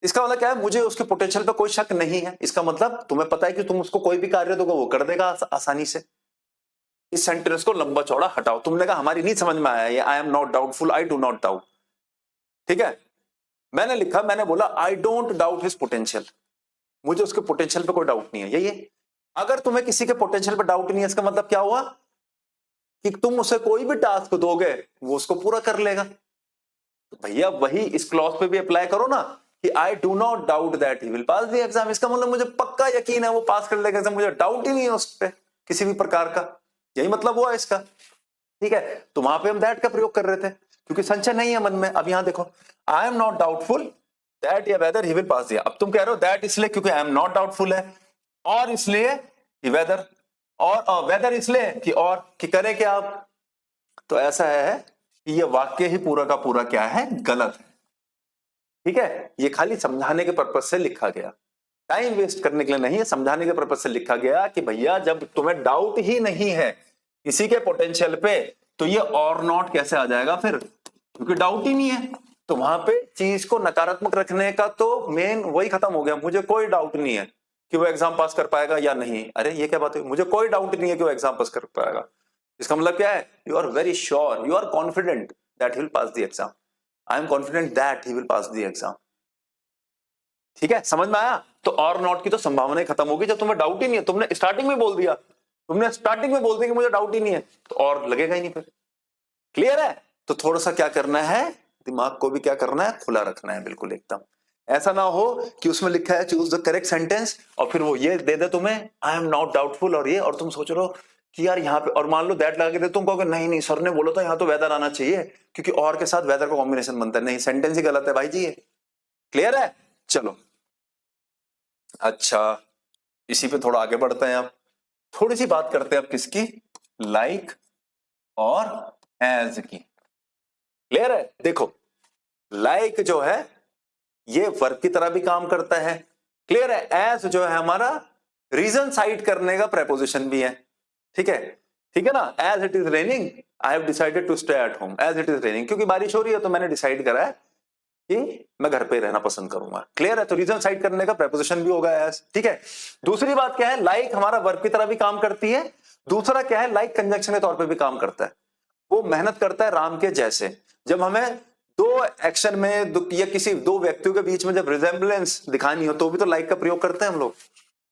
इसका मतलब क्या है, मुझे उसके पोटेंशियल पे कोई शक नहीं है। इसका मतलब तुम्हें पता है कि तुम उसको कोई भी कार्य दोगे वो कर देगा आसानी से। इस सेंटेंस को लंबा चौड़ा हटाओ। तुमने कहा हमारी नहीं समझ में आया ये I am not doubtful, I do not doubt, ठीक है। मैंने लिखा, मैंने बोला I don't doubt his potential, मुझे उसके पोटेंशियल पे कोई डाउट नहीं है। यही अगर तुम्हें किसी के पोटेंशियल पे डाउट नहीं है, इसका मतलब क्या हुआ कि तुम उसे कोई भी टास्क दोगे वो उसको पूरा कर लेगा। तो भैया वही इस क्लॉज पे भी अप्लाई करो ना कि I do not doubt that he will pass the exam, इसका मतलब मुझे पक्का यकीन है वो पास कर लेगा, मुझे डाउट ही नहीं है उस पर किसी भी प्रकार का। यही मतलब हुआ इसका, ठीक है। तो वहां पे हम दैट का प्रयोग कर रहे थे क्योंकि संशय नहीं है मन में। अब यहां देखो, I am not doubtful that या वेदर ही विल पास दिया। अब तुम कह रहे हो दैट इसलिए क्योंकि आई एम नॉट डाउटफुल है, और इसलिए कि वेदर, और वेदर इसलिए कि और कि करे क्या आप। तो ऐसा है कि ये वाक्य ही पूरा का पूरा क्या है, गलत है, ठीक है। ये खाली समझाने के पर्पज से लिखा गया, टाइम वेस्ट करने के लिए नहीं है, समझाने के पर्पज से लिखा गया कि भैया जब तुम्हें डाउट ही नहीं है किसी के पोटेंशियल पे, तो ये और नॉट कैसे आ जाएगा फिर, क्योंकि डाउट ही नहीं है। तो वहां पे चीज को नकारात्मक रखने का तो मेन वही खत्म हो गया, मुझे कोई डाउट नहीं है कि वो एग्जाम पास कर पाएगा या नहीं। अरे ये क्या बात है, मुझे कोई डाउट नहीं है कि वो एग्जाम पास कर पाएगा। इसका मतलब क्या है, you are very sure, you are confident that he will pass the exam. I am confident that he will pass the exam. ठीक है, समझ में आया। तो और नॉट की तो संभावना ही खत्म होगी जब तुम्हें डाउट ही नहीं है। तुमने स्टार्टिंग में बोल दिया, तुमने स्टार्टिंग में बोल दिया कि मुझे डाउट ही नहीं है, तो और लगेगा ही नहीं फिर। क्लियर है। तो थोड़ा सा क्या करना है, दिमाग को भी क्या करना है, खुला रखना है बिल्कुल एकदम। ऐसा ना हो कि उसमें लिखा है चूज द करेक्ट सेंटेंस और फिर वो ये दे दे तुम्हें, आई एम नॉट डाउटफुल और ये, और तुम सोच रहे हो कि यार यहाँ पे, और मान लो दैट लगा के दे, तुम कहोगे नहीं नहीं सर ने बोला था यहाँ तो वेदर आना चाहिए क्योंकि और के साथ वेदर का कॉम्बिनेशन बनता है। नहीं, सेंटेंस ही गलत है भाई जी ये। क्लियर है। चलो अच्छा, इसी पे थोड़ा आगे बढ़ते हैं। अब थोड़ी सी बात करते हैं अब किसकी, लाइक और एज की। क्लियर है। देखो लाइक जो है ये वर्ब की तरह भी काम करता है। क्लियर है। एज जो है हमारा रीजन साइड करने का प्रेपोजिशन भी है, ठीक है। ठीक है ना। As it is raining I have decided to stay at home. As it is raining, क्योंकि बारिश हो रही है तो मैंने डिसाइड करा है कि मैं घर पे रहना पसंद करूंगा। क्लियर है। तो रीजन साइड करने का प्रेपोजिशन भी होगा एज, ठीक है। दूसरी बात क्या है, लाइक हमारा वर्ब की तरह भी काम करती है। दूसरा क्या है, लाइक कंजंक्शन के तौर पे भी काम करता है। वो मेहनत करता है राम के जैसे। जब हमें दो एक्शन में या किसी दो व्यक्तियों के बीच में जब रिजेम्बलेंस दिखानी हो तो भी तो लाइक का प्रयोग करते हैं हम लोग।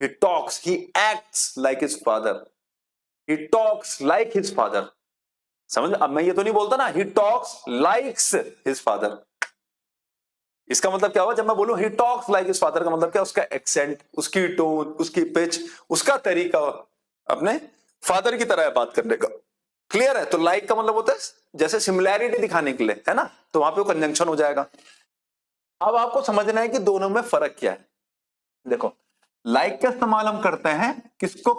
He talks, he acts like his father, he talks like his father. समझ। अब मैं ये तो नहीं बोलता ना he talks likes his father. इसका मतलब क्या हुआ, जब मैं बोलूं he talks like his father का मतलब क्या, उसका एक्सेंट, उसकी टोन, उसकी पिच, उसका तरीका अपने फादर की तरह है बात करने का। क्लियर है। तो लाइक का मतलब होता है जैसे सिमिलैरिटी दिखाने के लिए, है ना, तो वहां पे वो कंजंक्शन हो जाएगा। अब आपको समझना है कि दोनों में फर्क क्या है। देखो लाइक का इस्तेमाल हम करते हैं किसको,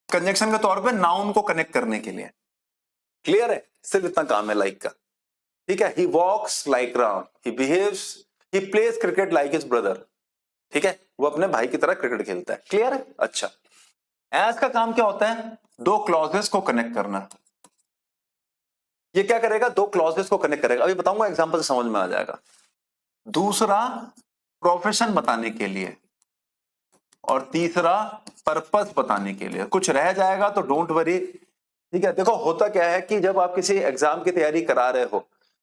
कंजंक्शन के तौर पे नाउन को कनेक्ट करने के लिए। क्लियर है। सिर्फ इतना काम है लाइक का, ठीक है। He walks like Ram, he behaves, he plays cricket like his brother. ठीक है, वो अपने भाई की तरह क्रिकेट खेलता है। क्लियर है। अच्छा, एज का काम क्या होता है, दो क्लॉजेस को कनेक्ट करना। ये क्या करेगा, दो क्लॉजेस को कनेक्ट करेगा। अभी बताऊंगा एग्जांपल से समझ में आ जाएगा। दूसरा प्रोफेशन बताने के लिए और तीसरा पर्पस बताने के लिए। कुछ रह जाएगा तो डोंट वरी, ठीक है। देखो होता क्या है कि जब आप किसी एग्जाम की तैयारी करा रहे हो,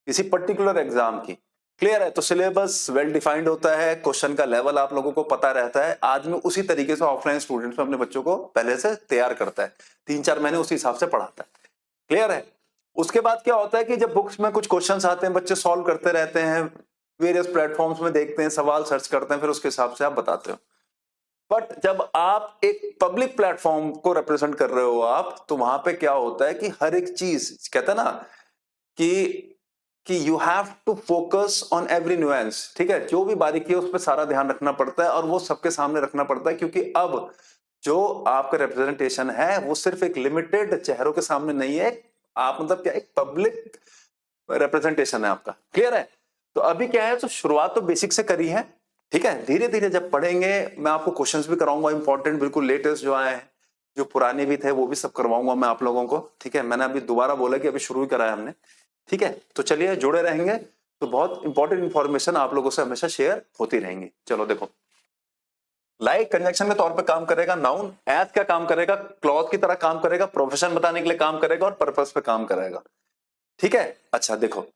किसी पर्टिकुलर एग्जाम की, क्लियर है, तो सिलेबस वेल डिफाइंड होता है, क्वेश्चन का लेवल आप लोगों को पता रहता है। आदमी उसी तरीके से ऑफलाइन स्टूडेंट्स में अपने बच्चों को पहले से तैयार करता है, 3-4 महीने उसी हिसाब से पढ़ाता है। क्लियर है। उसके बाद क्या होता है कि जब बुक्स में कुछ क्वेश्चंस आते हैं, बच्चे सॉल्व करते रहते हैं, वेरियस प्लेटफॉर्म्स में देखते हैं, सवाल सर्च करते हैं, फिर उसके हिसाब से आप बताते हो। बट जब आप एक पब्लिक प्लेटफॉर्म को रिप्रेजेंट कर रहे हो आप, तो वहां पे क्या होता है कि हर एक चीज कहते हैं ना कि you have to focus on every nuance. ठीक है, जो भी बारीकी है उस पर सारा ध्यान रखना पड़ता है और वो सबके सामने रखना पड़ता है, क्योंकि अब जो आपका रिप्रेजेंटेशन है वो सिर्फ एक लिमिटेड चेहरों के सामने नहीं है, आप मतलब क्या एक पब्लिक रिप्रेजेंटेशन है आपका। क्लियर है। तो अभी क्या है, तो शुरुआत तो बेसिक से करी है, ठीक है। धीरे धीरे जब पढ़ेंगे मैं आपको क्वेश्चंस भी कराऊंगा इंपॉर्टेंट, बिल्कुल लेटेस्ट जो आए हैं, जो पुराने भी थे वो भी सब करवाऊंगा मैं आप लोगों को, ठीक है। मैंने अभी दोबारा बोला कि अभी शुरू ही करा है हमने, ठीक है। तो चलिए जुड़े रहेंगे, तो बहुत इंपॉर्टेंट इंफॉर्मेशन आप लोगों से हमेशा शेयर होती रहेंगी। चलो देखो, लाइक कंजंक्शन के तौर पे काम करेगा, नाउन एज का काम करेगा, क्लॉज की तरह काम करेगा, प्रोफेशन बताने के लिए काम करेगा और पर्पस पे काम करेगा। ठीक है। अच्छा देखो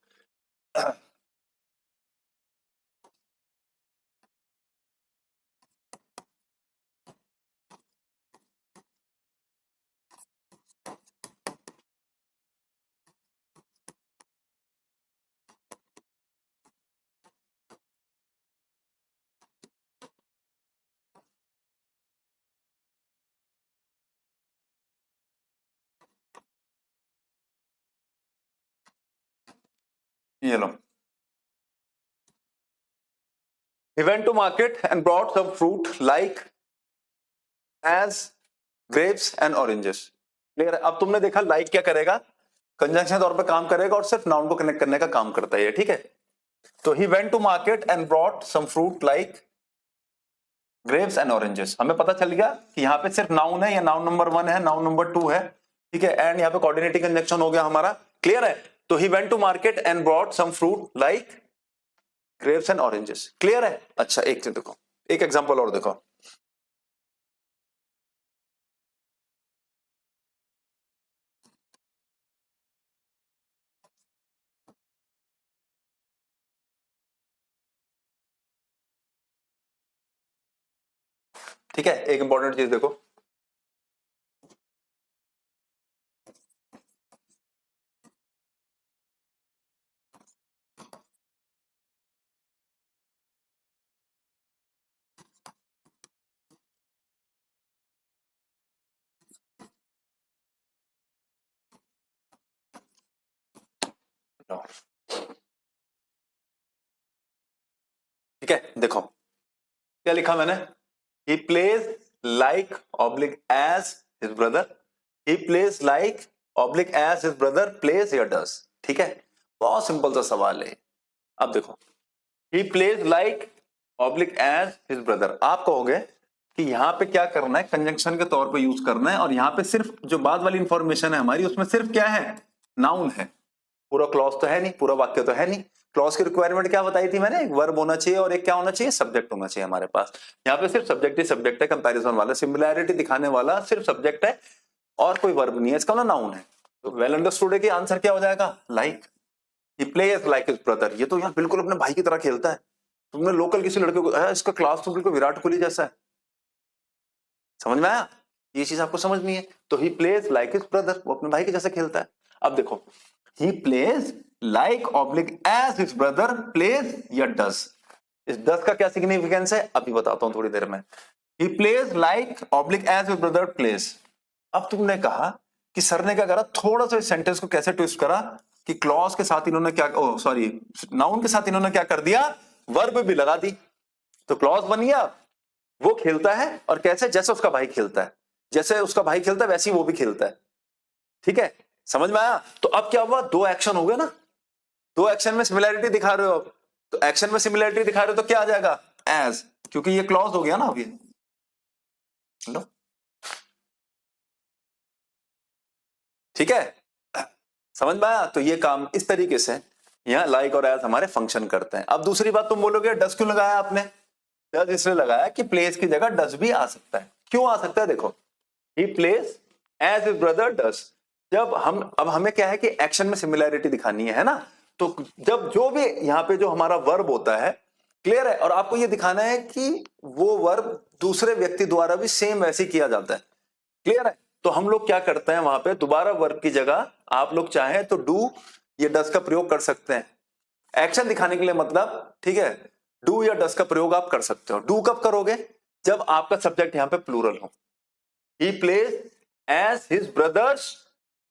ये लो, he went to market and brought some fruit like as grapes and oranges. Clear है? अब तुमने देखा like क्या करेगा, कंजंक्शन तौर पे काम करेगा और सिर्फ नाउन को कनेक्ट करने का काम करता है ये, ठीक है। तो he went to market and brought some fruit like grapes and oranges. हमें पता चल गया कि यहाँ पे सिर्फ नाउन है, या नाउन नंबर 1 है, नाउन नंबर 2 है, ठीक है, एंड यहाँ पे कोऑर्डिनेटिंग कंजंक्शन हो गया हमारा। क्लियर है? तो he went to market and brought some fruit like grapes and oranges. Clear है? अच्छा, एक चीज देखो, एक एग्जांपल और देखो। ठीक है, एक इंपॉर्टेंट चीज देखो, ठीक है, देखो क्या लिखा मैंने, he plays like oblique as his brother, he plays like oblique as his brother plays या does। ठीक है, बहुत सिंपल सा सवाल है। अब देखो, he plays like oblique as his brother, आप कहोगे कि यहाँ पे क्या करना है, कंजंक्शन के तौर पे यूज करना है, और यहाँ पे सिर्फ जो बाद वाली इंफॉर्मेशन है हमारी, उसमें सिर्फ क्या है, नाउन है, पूरा क्लॉज तो है नहीं, पूरा वाक्य तो है नहीं। क्लॉज की रिक्वायरमेंट क्या बताई थी मैंने, एक वर्ब होना चाहिए और एक क्या होना चाहिए, सब्जेक्ट होना चाहिए हमारे पास। यहाँ पे सिर्फ सब्जेक्ट ही सब्जेक्ट है, कंपैरिजन वाला, सिमिलैरिटी दिखाने वाला सिर्फ सब्जेक्ट है और कोई वर्ब नहीं है, इसका ना नाउन है। तो वेल अंडरस्टूड है कि आंसर क्या हो जाएगा, like. He plays like his brother, ये तो यार बिल्कुल अपने भाई की तरह खेलता है। तुमने लोकल किसी लड़के को, इसका क्लास तो बिल्कुल विराट कोहली जैसा है, समझ में आया? ये चीज आपको समझ नहीं है। तो he plays like his brother, वो अपने भाई के जैसा खेलता है। अब देखो, he plays like oblique as his brother plays या does, इस does का क्या सिग्निफिकेंस है अभी बताता हूं थोड़ी देर में। he plays like oblique as his brother plays। अब तुमने कहा कि सर ने क्या करा, थोड़ा सा इस सेंटेंस को कैसे ट्विस्ट करा कि क्लॉज के साथ इन्होंने क्या, ओ सॉरी, नाउन के साथ इन्होंने क्या कर दिया, वर्ब भी लगा दी। तो क्लॉज बन गया, वो खेलता है और कैसे, जैसे उसका भाई खेलता है, जैसे उसका भाई खेलता है वैसे ही वो भी खेलता है। ठीक है, समझ में आया? तो अब क्या हुआ, दो एक्शन हो गए ना, दो एक्शन में सिमिलैरिटी दिखा रहे हो। अब तो एक्शन में सिमिलैरिटी दिखा रहे हो तो क्या आ जाएगा, एज, क्योंकि ये क्लॉज हो गया ना अभी। लो, ठीक है, समझ में आया? तो ये काम इस तरीके से यहाँ लाइक और एज हमारे फंक्शन करते हैं। अब दूसरी बात तुम बोलोगे डस क्यों लगाया आपने, डस इसलिए लगाया कि प्लेस की जगह डस भी आ सकता है। क्यों आ सकता है, देखो, ही प्लेस एज हिज ब्रदर डस, जब हम, अब हमें क्या है कि एक्शन में सिमिलैरिटी दिखानी है ना, तो जब जो भी यहाँ पे जो हमारा वर्ब होता है, क्लियर है, और आपको ये दिखाना है कि वो वर्ब दूसरे व्यक्ति द्वारा भी सेम वैसे ही किया जाता है। क्लियर है? तो हम लोग क्या करते हैं, वहां पे दोबारा वर्ब की जगह आप लोग चाहें तो डू या डस का प्रयोग कर सकते हैं एक्शन दिखाने के लिए, मतलब, ठीक है, डू या डस का प्रयोग आप कर सकते हो। डू कब करोगे, जब आपका सब्जेक्ट यहाँ पे प्लूरल हो। He plays as his brothers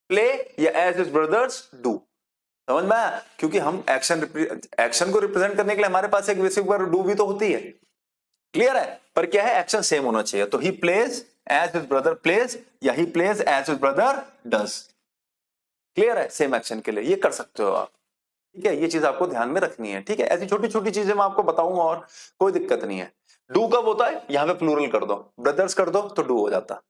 play या एज हिज ब्रदर्स डू, समझ में आया? क्योंकि हम एक्शन को रिप्रेजेंट करने के लिए हमारे पास एक बेसिक वर्ब डू भी तो होती है। क्लियर है? पर क्या है, एक्शन सेम होना चाहिए। तो he plays as his brother plays या he plays as his brother does. Clear है? सेम एक्शन के लिए ये कर सकते हो आप। ठीक है, ये चीज आपको ध्यान में रखनी है। ठीक है, ऐसी छोटी छोटी चीजें मैं आपको बताऊंगा और कोई दिक्कत नहीं है। डू कब होता है, यहां पे प्लूरल कर दो, ब्रदर्स कर दो तो डू हो जाता।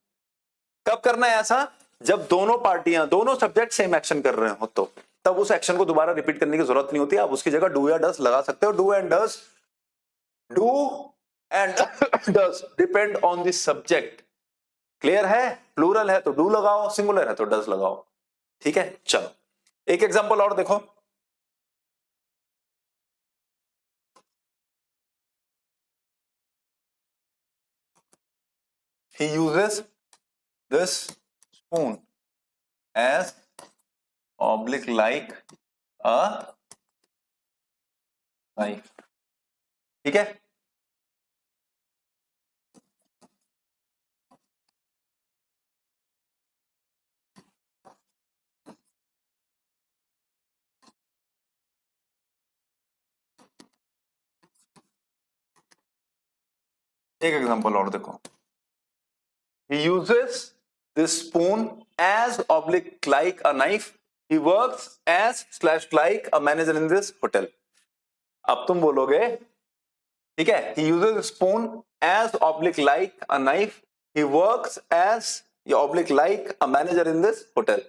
कब करना है ऐसा, जब दोनों पार्टियां, दोनों सब्जेक्ट सेम एक्शन कर रहे हो, तो तब उस एक्शन को दोबारा रिपीट करने की जरूरत नहीं होती, आप उसकी जगह डू या डस लगा सकते हो। Do and does, do and does depend on the subject. Clear है? प्लूरल है तो डू लगाओ, सिंगुलर है तो डस लगाओ। ठीक है, चलो एक एग्जांपल और देखो। He uses this spoon as oblique like a knife। ठीक है, एक एग्जांपल और देखो, he uses this spoon as oblique like a knife, he works as slash like a manager in this hotel. अब तुम बोलोगे, ठीक है, he uses spoon as oblique like a knife, he works as या oblique like a manager in this hotel.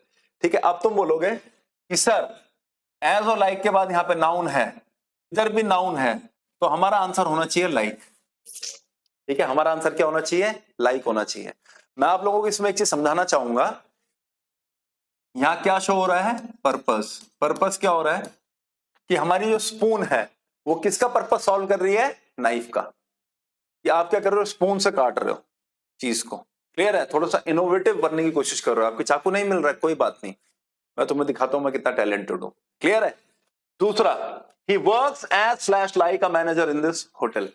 ठीक है, अब तुम बोलोगे कि सर as और like के बाद यहां पे नाउन है, इधर भी नाउन है, तो हमारा आंसर होना चाहिए like. ठीक है, हमारा आंसर क्या होना चाहिए? लाइक होना चाहिए. मैं आप लोगों को इसमें एक चीज समझाना चाहूंगा. यहां क्या शो हो रहा है? पर्पस. पर्पस क्या हो रहा है कि हमारी जो स्पून है वो किसका पर्पस सॉल्व कर रही है? नाइफ का. या आप क्या कर रहे हो? स्पून से काट रहे हो चीज को. क्लियर है? थोड़ा सा इनोवेटिव बनने की कोशिश कर रहे हो. आपको चाकू नहीं मिल रहा है, कोई बात नहीं, मैं तुम्हें दिखाता हूं मैं कितना टैलेंटेड हूं. क्लियर है? दूसरा, he works as slash like a manager in this hotel.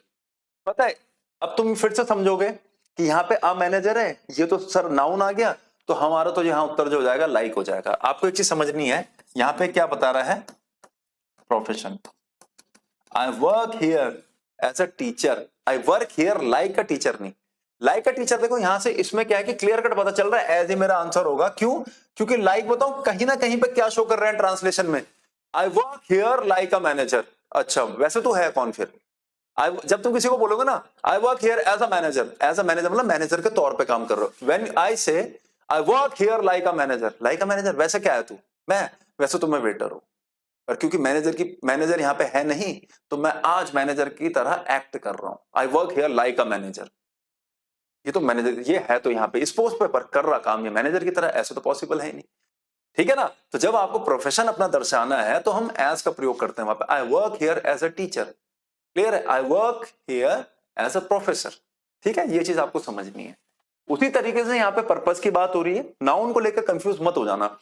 पता है, अब तुम फिर से समझोगे कि यहाँ पे अ मैनेजर है, ये तो सर नाउन आ गया, तो हमारा तो यहाँ उत्तर जो हो जाएगा लाइक हो जाएगा. आपको एक चीज समझनी है, यहाँ पे क्या बता रहा है? Profession. I work here as a teacher. I work here like a teacher नहीं, लाइक अ टीचर. देखो यहां से इसमें क्या है कि क्लियर कट पता चल रहा है एज ही मेरा आंसर होगा. क्यों? क्योंकि लाइक बताओ कहीं ना कहीं पे क्या शो कर रहे हैं ट्रांसलेशन में? आई work here like a manager. अच्छा, वैसे तो है कौन फिर? जब तुम किसी को बोलोगे ना I work here as a manager, as a manager मतलब मैनेजर के तौर पे काम कर रहे हो. व्हेन आई से आई work here like a manager, like a manager, वैसे क्या है तू? मैं, वैसे तो मैं वेटर हूं, पर क्योंकि मैनेजर यहाँ पे है नहीं, तो मैं आज मैनेजर की तरह एक्ट कर रहा हूं. आई work here like a manager. ये तो मैनेजर ये है, तो यहाँ पे इस पोस्ट पे पर कर रहा काम ये मैनेजर की तरह, ऐसे तो पॉसिबल है ही नहीं. ठीक है ना? तो जब आपको प्रोफेशन अपना दर्शाना है तो हम एज का प्रयोग करते हैं वहां पे. I work here as a teacher. Clear है? I work here as a professor. ठीक है, ये चीज आपको समझनी है. उसी तरीके से यहाँ पे पर्पस की बात हो रही है. नाउन को लेकर कंफ्यूज मत हो जाना.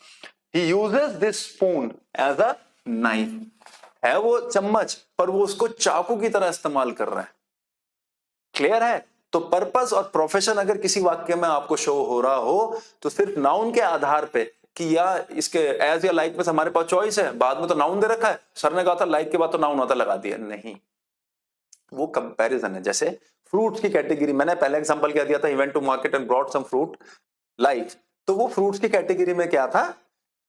He uses this spoon as a knife. है वो चम्मच, पर वो उसको चाकू की तरह इस्तेमाल कर रहा है. क्लियर है? तो पर्पस और प्रोफेशन अगर किसी वाक्य में आपको शो हो रहा हो तो सिर्फ नाउन के आधार पे कि या इसके एज या लाइक में से हमारे पास चॉइस है, बाद में तो नाउन दे रखा है, सर ने कहा था लाइक के बाद तो नाउन होता, लगा दिया. नहीं, वो कंपैरिजन है. जैसे फ्रूट्स की कैटेगरी, मैंने पहले एग्जांपल क्या दिया था, he went to market and brought some fruit like. तो वो फ्रूट्स की कैटेगरी में क्या था?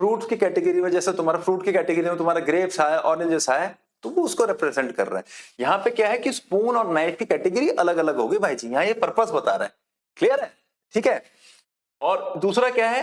फ्रूट्स की कैटेगरी में जैसे तुम्हारा फ्रूट की कैटेगरी में तुम्हारा ग्रेप्स आया, ऑरेंजेस आया, तो वो उसको रिप्रेजेंट कर रहा है. यहाँ पे क्या है कि स्पून और नाइफ की कैटेगरी अलग अलग होगी भाई जी. यहाँ ये पर्पस बता रहा है. क्लियर है? ठीक है. और दूसरा क्या है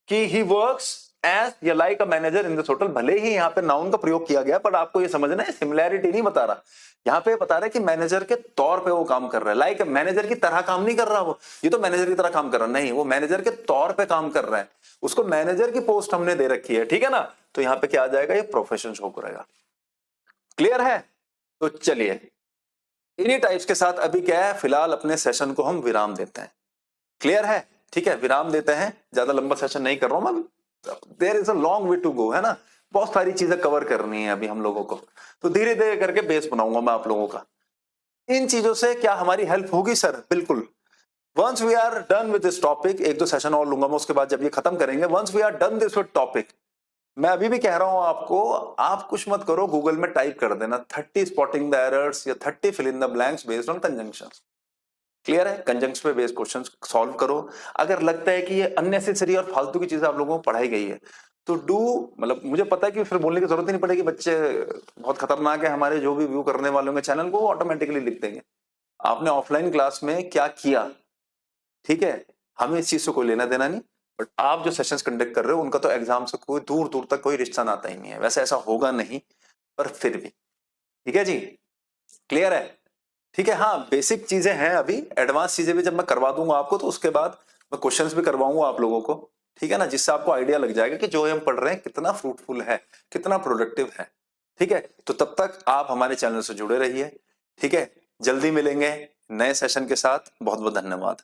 कि ही वर्क्स एज या like a manager in this hotel. भले ही यहाँ पे नाउन का प्रयोग किया गया, पर आपको ये समझना है सिमिलैरिटी नहीं बता रहा. यहाँ पे बता रहा है कि मैनेजर के तौर पे वो काम कर रहा है. लाइक मैनेजर की तरह काम नहीं कर रहा वो, ये तो मैनेजर की तरह काम कर रहा नहीं, वो मैनेजर के तौर पे काम कर रहा है. उसको मैनेजर की पोस्ट हमने दे रखी है. ठीक है ना? तो यहाँ पे क्या आ जाएगा? ये प्रोफेशन शो करेगा. क्लियर है? तो चलिए, इन्हीं टाइप्स के साथ अभी क्या है, फिलहाल अपने सेशन को हम विराम देते हैं. क्लियर है? ठीक है, विराम देते हैं. ज्यादा लंबा सेशन नहीं कर रहा हूं मैं, there is a long way to go, है ना? बहुत सारी चीजें कवर करनी है अभी हम लोगों को, तो धीरे धीरे करके बेस बनाऊंगा मैं आप लोगों का. इन चीजों से क्या हमारी हेल्प होगी? सर बिल्कुल. Once we are done with this topic, एक दो सेशन और लूंगा मैं उसके बाद जब ये खत्म करेंगे. Once we are done this with topic, मैं अभी भी कह रहा हूं आपको, आप कुछ मत करो, गूगल में टाइप कर देना 30 स्पॉटिंग द एरर्स या 30 fill in the blanks based on conjunctions. Clear है? कंजंक्शन पे बेस्ड क्वेश्चंस सॉल्व करो. अगर लगता है कि ये अननेसेसरी और फालतू की चीजें आप लोगों को पढ़ाई गई है तो डू, मतलब मुझे पता है कि फिर बोलने की जरूरत ही नहीं पड़ेगी. बच्चे बहुत खतरनाक है हमारे, जो भी व्यू करने वाले होंगे चैनल को ऑटोमेटिकली लिख देंगे आपने ऑफलाइन क्लास में क्या किया. ठीक है, हमें इस चीज से कोई लेना देना नहीं, बट आप जो सेशंस कंडक्ट कर रहे हो उनका तो एग्जाम से कोई दूर दूर तक कोई रिश्ता नाता ही नहीं है. वैसे ऐसा होगा नहीं, पर फिर भी. ठीक है जी? क्लियर है? ठीक है. हाँ, बेसिक चीजें हैं अभी, एडवांस चीजें भी जब मैं करवा दूंगा आपको तो उसके बाद मैं क्वेश्चंस भी करवाऊंगा आप लोगों को. ठीक है ना? जिससे आपको आइडिया लग जाएगा कि जो हम पढ़ रहे हैं कितना फ्रूटफुल है, कितना प्रोडक्टिव है. ठीक है, तो तब तक आप हमारे चैनल से जुड़े रहिए. ठीक है, जल्दी मिलेंगे नए सेशन के साथ. बहुत बहुत धन्यवाद.